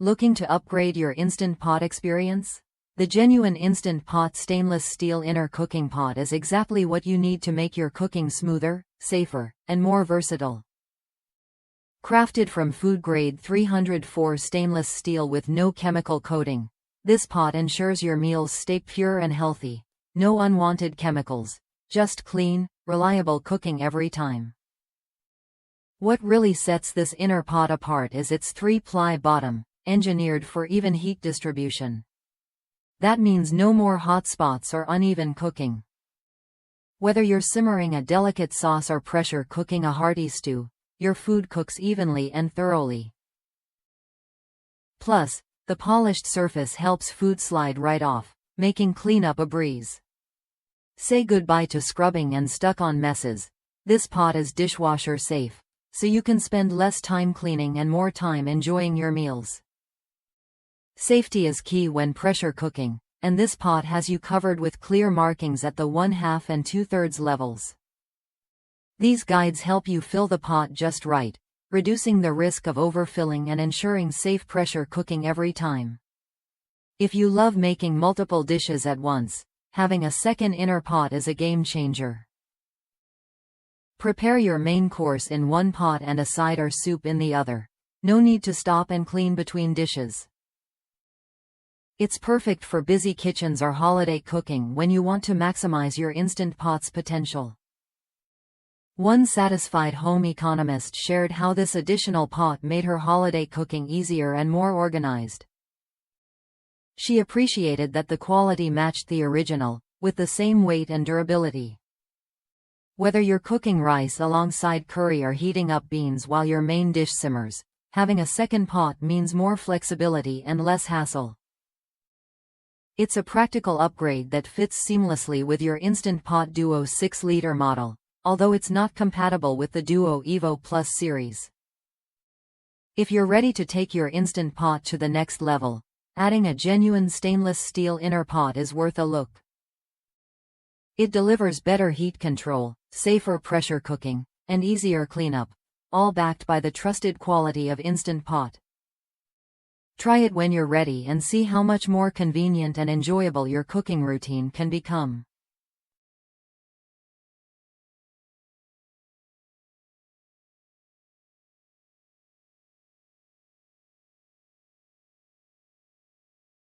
Looking to upgrade your Instant Pot experience? The genuine Instant Pot stainless steel inner cooking pot is exactly what you need to make your cooking smoother, safer, and more versatile. Crafted from food-grade 304 stainless steel with no chemical coating, this pot ensures your meals stay pure and healthy. No unwanted chemicals, just clean, reliable cooking every time. What really sets this inner pot apart is its 3-ply bottom, engineered for even heat distribution. That means no more hot spots or uneven cooking. Whether you're simmering a delicate sauce or pressure cooking a hearty stew, your food cooks evenly and thoroughly. Plus, the polished surface helps food slide right off, making cleanup a breeze. Say goodbye to scrubbing and stuck-on messes. This pot is dishwasher safe, so you can spend less time cleaning and more time enjoying your meals. Safety is key when pressure cooking, and this pot has you covered with clear markings at the 1/2 and 2/3 levels. These guides help you fill the pot just right, reducing the risk of overfilling and ensuring safe pressure cooking every time. If you love making multiple dishes at once, having a second inner pot is a game changer. Prepare your main course in one pot and a side or soup in the other. No need to stop and clean between dishes. It's perfect for busy kitchens or holiday cooking when you want to maximize your Instant Pot's potential. One satisfied home economist shared how this additional pot made her holiday cooking easier and more organized. She appreciated that the quality matched the original, with the same weight and durability. Whether you're cooking rice alongside curry or heating up beans while your main dish simmers, having a second pot means more flexibility and less hassle. It's a practical upgrade that fits seamlessly with your Instant Pot Duo 6-liter model, although it's not compatible with the Duo Evo Plus series. If you're ready to take your Instant Pot to the next level, adding a genuine stainless steel inner pot is worth a look. It delivers better heat control, safer pressure cooking, and easier cleanup, all backed by the trusted quality of Instant Pot. Try it when you're ready and see how much more convenient and enjoyable your cooking routine can become.